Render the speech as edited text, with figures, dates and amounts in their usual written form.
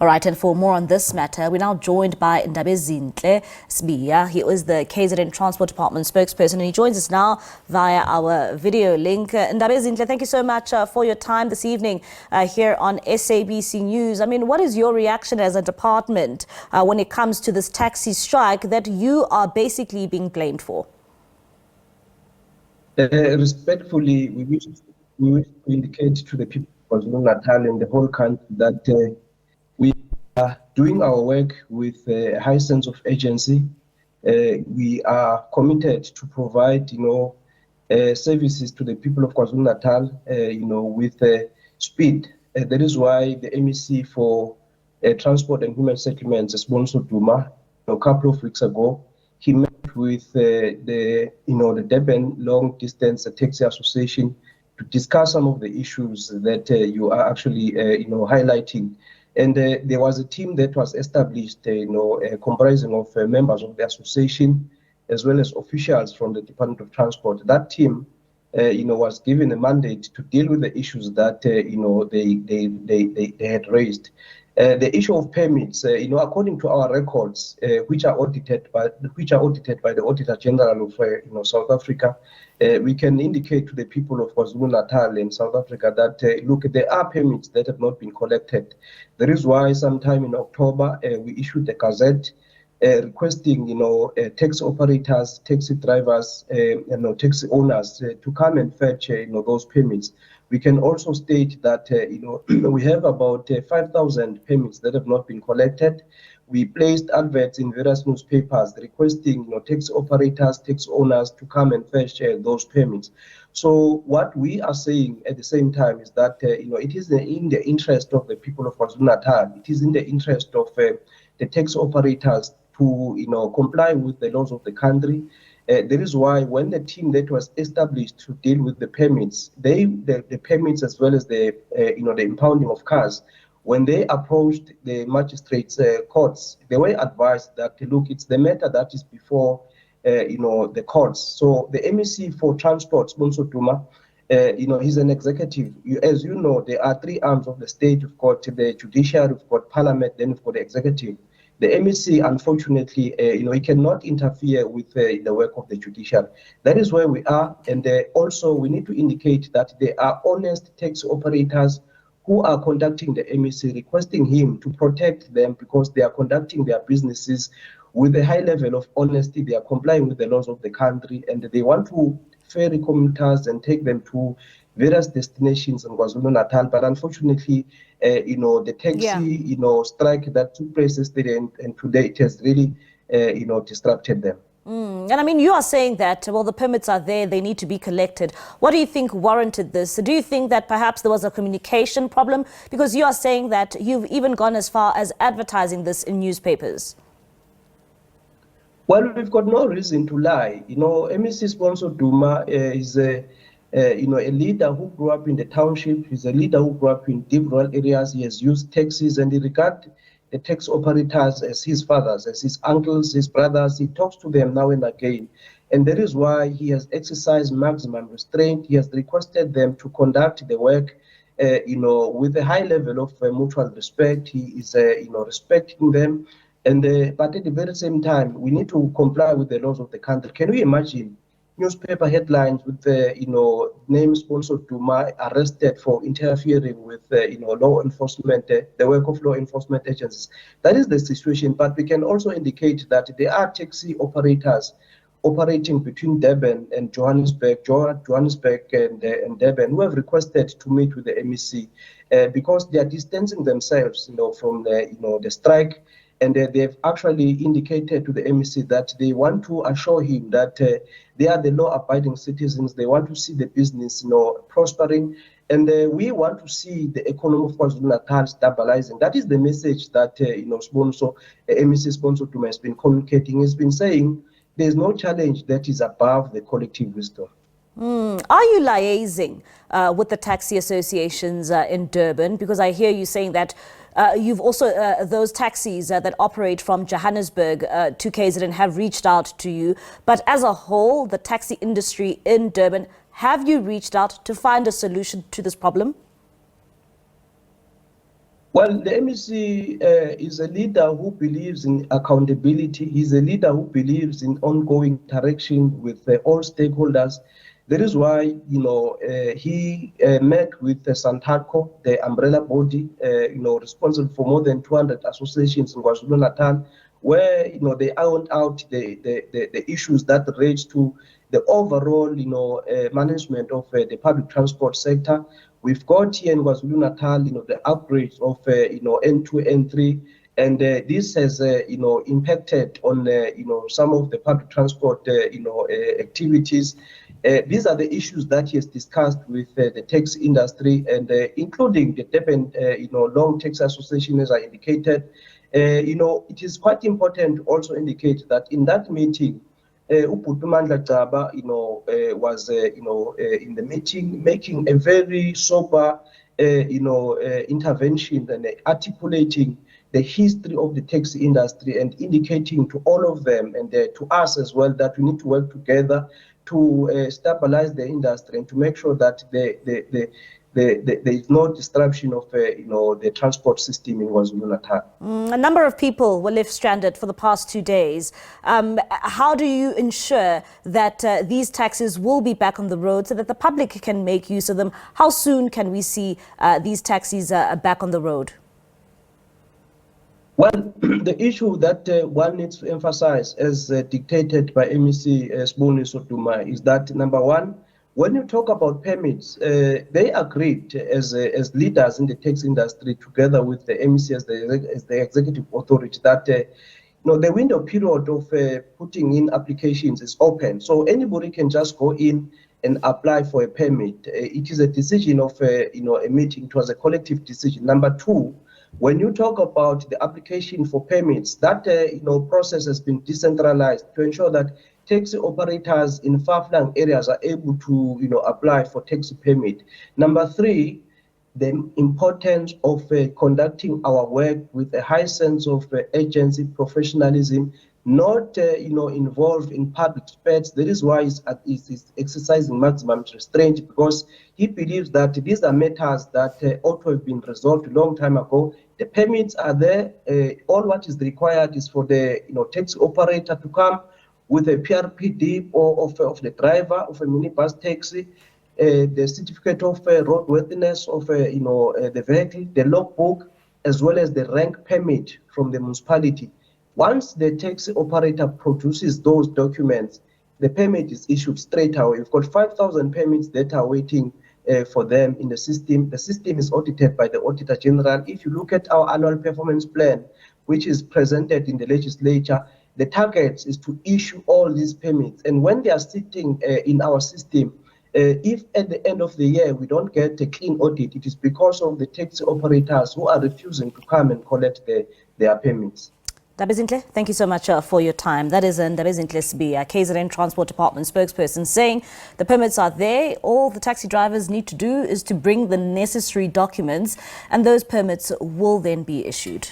All right, and for more on this matter, we're now joined by Ndabezinhle Sibiya. He is the KZN Transport Department Spokesperson, and he joins us now via our video link. Ndabezinhle, thank you so much for your time this evening here on SABC News. I mean, what is your reaction as a department when it comes to this taxi strike that you are basically being blamed for? Respectfully, we wish to indicate to the people of KwaZulu-Natal and the whole country that we are doing our work with a high sense of urgency. We are committed to provide, services to the people of KwaZulu-Natal, with speed. That is why the MEC for Transport and Human Settlements, Siboniso Duma, a couple of weeks ago, he met with the Durban Long Distance Taxi Association to discuss some of the issues that you are actually, highlighting. And there was a team that was established, comprising of members of the association, as well as officials from the Department of Transport. That team, was given a mandate to deal with the issues that, they had raised. The issue of permits, according to our records, which are audited by the Auditor General of, South Africa, we can indicate to the people of KwaZulu-Natal and South Africa that look, there are permits that have not been collected. That is why sometime in October we issued a gazette requesting, taxi operators, taxi drivers, taxi owners to come and fetch, those permits. We can also state that, we have about 5,000 permits that have not been collected. We placed adverts in various newspapers requesting, taxi operators, taxi owners to come and fetch those permits. So what we are saying at the same time is that, it is in the interest of the people of KwaZulu-Natal. It is in the interest of the taxi operators to, comply with the laws of the country. That is why when the team that was established to deal with the permits, the permits as well as the impounding of cars, when they approached the magistrates' courts, they were advised that, look, it's the matter that is before, the courts. So the MEC for Transport, Siboniso Duma, he's an executive. As you know, there are three arms of the state. We've got the judiciary, we've got parliament, then we've got the executive. The MEC, unfortunately, he cannot interfere with the work of the judiciary. That is where we are, and also we need to indicate that there are honest taxi operators who are conducting the MEC, requesting him to protect them because they are conducting their businesses with a high level of honesty. They are complying with the laws of the country, and they want to ferry commuters and take them to various destinations in KwaZulu-Natal. But unfortunately, the taxi, strike that took place yesterday and today, it has really, disrupted them. And I mean, you are saying that, well, the permits are there, they need to be collected. What do you think warranted this? Do you think that perhaps there was a communication problem? Because you are saying that you've even gone as far as advertising this in newspapers. Well, we've got no reason to lie. MEC Siboniso Duma is a leader who grew up in the township. He's a leader who grew up in deep rural areas. He has used taxis, and he regards the taxi operators as his fathers, as his uncles, his brothers. He talks to them now and again. And that is why he has exercised maximum restraint. He has requested them to conduct the work, with a high level of mutual respect. He is, respecting them. And but at the very same time, we need to comply with the laws of the country. Can you imagine newspaper headlines with name Siboniso Duma arrested for interfering with law enforcement, the work of law enforcement agencies? That is the situation. But we can also indicate that there are taxi operators operating between Durban and Johannesburg, and Durban, who have requested to meet with the MEC because they are distancing themselves, from the strike. And they've actually indicated to the MEC that they want to assure him that they are the law-abiding citizens. They want to see the business, prospering. And we want to see the economy of KwaZulu-Natal stabilizing. That is the message that, MEC Siboniso Duma has been communicating. He's been saying there's no challenge that is above the collective wisdom. Are you liaising with the taxi associations in Durban? Because I hear you saying that you've also, those taxis that operate from Johannesburg to KZN have reached out to you. But as a whole, the taxi industry in Durban, have you reached out to find a solution to this problem? Well, the MEC is a leader who believes in accountability. He's a leader who believes in ongoing interaction with all stakeholders. That is why, he met with Santarco, the umbrella body, responsible for more than 200 associations in KwaZulu-Natal, where, they ironed out the issues that relate to the overall, management of the public transport sector. We've got here in KwaZulu-Natal, the upgrades of, N2, N3, and this has, impacted on, some of the public transport, activities. These are the issues that he has discussed with the taxi industry, and including the Durban, Long Taxi Association, as I indicated. It is quite important to also indicate that in that meeting, Mandla Jaba, was, in the meeting making a very sober, intervention and articulating the history of the taxi industry and indicating to all of them and to us as well that we need to work together to stabilize the industry and to make sure that there is no disruption of the transport system in KwaZulu-Natal. A number of people were left stranded for the past 2 days. How do you ensure that these taxis will be back on the road so that the public can make use of them? How soon can we see these taxis back on the road? Well, the issue that one needs to emphasize, as dictated by MEC Siboni Soduma, is that number one, when you talk about permits, they agreed as leaders in the taxi industry, together with the MEC as the executive authority, that the window period of putting in applications is open, so anybody can just go in and apply for a permit. It is a decision of a meeting. It was a collective decision. Number two, when you talk about the application for permits, that process has been decentralized to ensure that taxi operators in far-flung areas are able to apply for taxi permit. Number three, the importance of conducting our work with a high sense of agency professionalism, not involved in public spats. That is why he's exercising maximum restraint, because he believes that these are matters that ought to have been resolved a long time ago. The permits are there. All what is required is for the taxi operator to come with a PRPD or of the driver of a minibus taxi, the certificate of roadworthiness of the vehicle, the logbook, as well as the rank permit from the municipality. Once the taxi operator produces those documents, the permit is issued straight away. We've got 5,000 permits that are waiting for them in the system. The system is audited by the Auditor General. If you look at our annual performance plan, which is presented in the legislature, the target is to issue all these permits. And when they are sitting in our system, if at the end of the year we don't get a clean audit, it is because of the taxi operators who are refusing to come and collect their permits. Ndabezinhle, thank you so much for your time. That is Ndabezinhle Sibiya, KZN Transport Department Spokesperson, saying the permits are there. All the taxi drivers need to do is to bring the necessary documents, and those permits will then be issued.